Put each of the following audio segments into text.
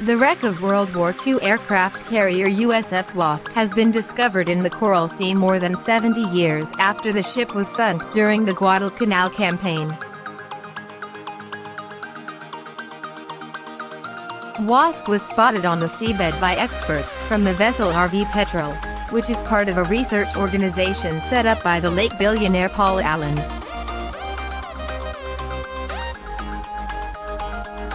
The wreck of World War II aircraft carrier USS Wasp has been discovered in the Coral Sea more than 70 years after the ship was sunk during the Guadalcanal campaign. Wasp was spotted on the seabed by experts from the vessel RV Petrel, which is part of a research organization set up by the late billionaire Paul Allen.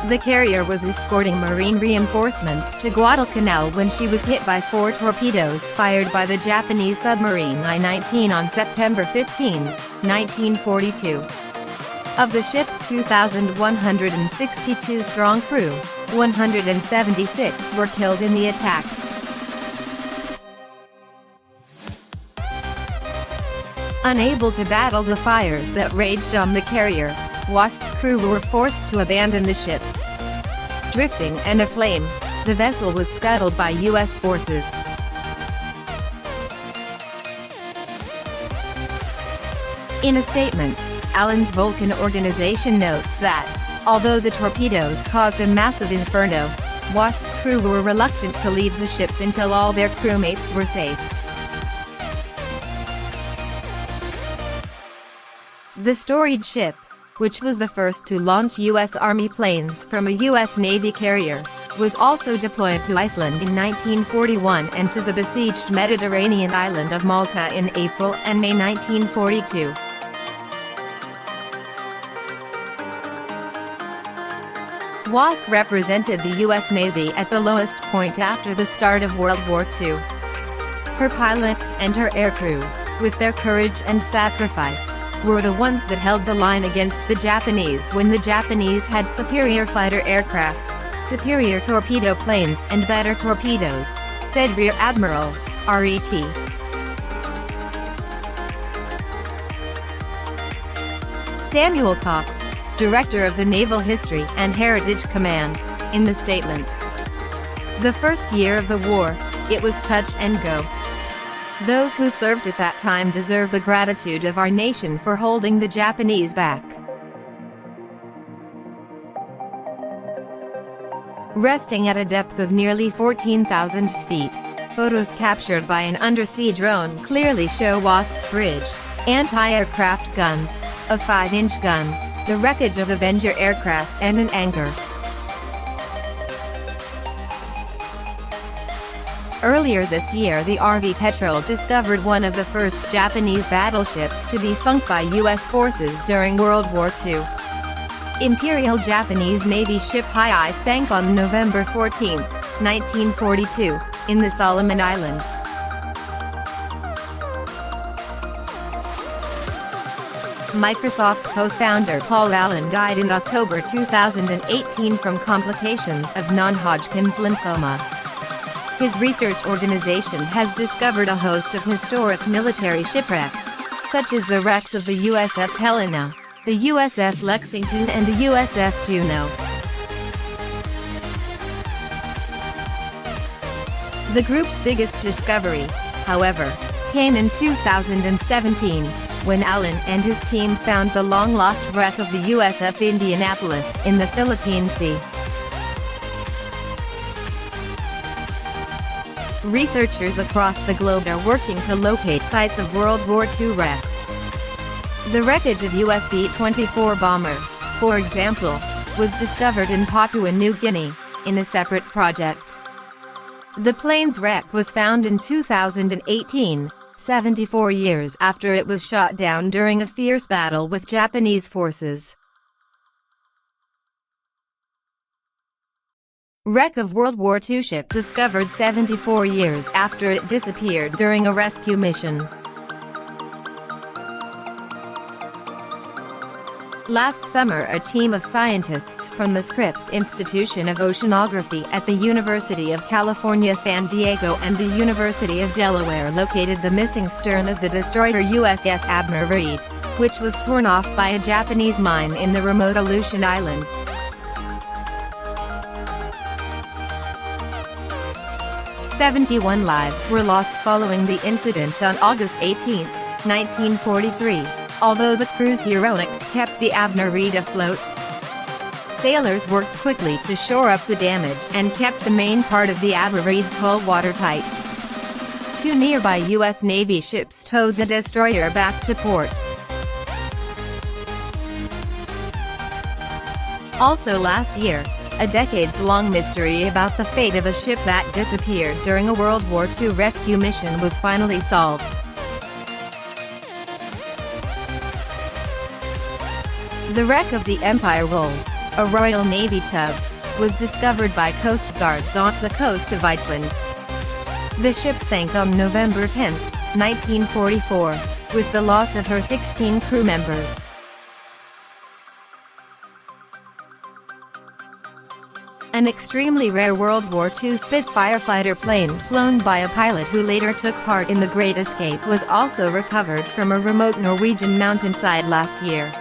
The carrier was escorting marine reinforcements to Guadalcanal when she was hit by 4 torpedoes fired by the Japanese submarine I-19 on September 15, 1942. Of the ship's 2,162-strong crew, 176 were killed in the attack. Unable to battle the fires that raged on the carrier, Wasp's crew were forced to abandon the ship. Drifting and aflame, the vessel was scuttled by U.S. forces. In a statement, Allen's Vulcan organization notes that, although the torpedoes caused a massive inferno, Wasp's crew were reluctant to leave the ship until all their crewmates were safe. The storied ship, which was the first to launch U.S. Army planes from a U.S. Navy carrier, was also deployed to Iceland in 1941 and to the besieged Mediterranean island of Malta in April and May 1942. Wasp represented the U.S. Navy at the lowest point after the start of World War II. Her pilots and her aircrew, with their courage and sacrifice, were the ones that held the line against the Japanese when the Japanese had superior fighter aircraft, superior torpedo planes and better torpedoes, said Rear Admiral R.E.T. Samuel Cox, director of the Naval History and Heritage Command, in the statement. The first year of the war, it was touch and go. Those who served at that time deserve the gratitude of our nation for holding the Japanese back. Resting at a depth of nearly 14,000 feet, photos captured by an undersea drone clearly show Wasp's bridge, anti-aircraft guns, a 5-inch gun, the wreckage of Avenger aircraft and an anchor. Earlier this year, the RV Petrel discovered one of the first Japanese battleships to be sunk by U.S. forces during World War II. Imperial Japanese Navy ship II sank on November 14, 1942, in the Solomon Islands. Microsoft co-founder Paul Allen died in October 2018 from complications of non-Hodgkin's lymphoma. His research organization has discovered a host of historic military shipwrecks, such as the wrecks of the USS Helena, the USS Lexington and the USS Juneau. The group's biggest discovery, however, came in 2017, when Allen and his team found the long-lost wreck of the USS Indianapolis in the Philippine Sea. Researchers across the globe are working to locate sites of World War II wrecks. The wreckage of US B-24 bomber, for example, was discovered in Papua New Guinea, in a separate project. The plane's wreck was found in 2018, 74 years after it was shot down during a fierce battle with Japanese forces. Wreck of World War II ship discovered 74 years after it disappeared during a rescue mission. Last summer, a team of scientists from the Scripps Institution of Oceanography at the University of California, San Diego and the University of Delaware located the missing stern of the destroyer USS WWII, which was torn off by a Japanese mine in the remote Aleutian Islands. "71 lives were lost following the incident on August 18, 1943, although the crew's heroics kept the WWII afloat. Sailors worked quickly to shore up the damage and kept the main part of the Aberreed's hull watertight. 2 nearby U.S. Navy ships towed the destroyer back to port. Also last year, a decades-long mystery about the fate of a ship that disappeared during a World War II rescue mission was finally solved. The wreck of the Empire Roll, a Royal Navy tug, was discovered by Coast Guards off the coast of Iceland. The ship sank on November 10, 1944, with the loss of her 16 crew members. An extremely rare World War II Spitfire fighter plane flown by a pilot who later took part in the Great Escape was also recovered from a remote Norwegian mountainside last year.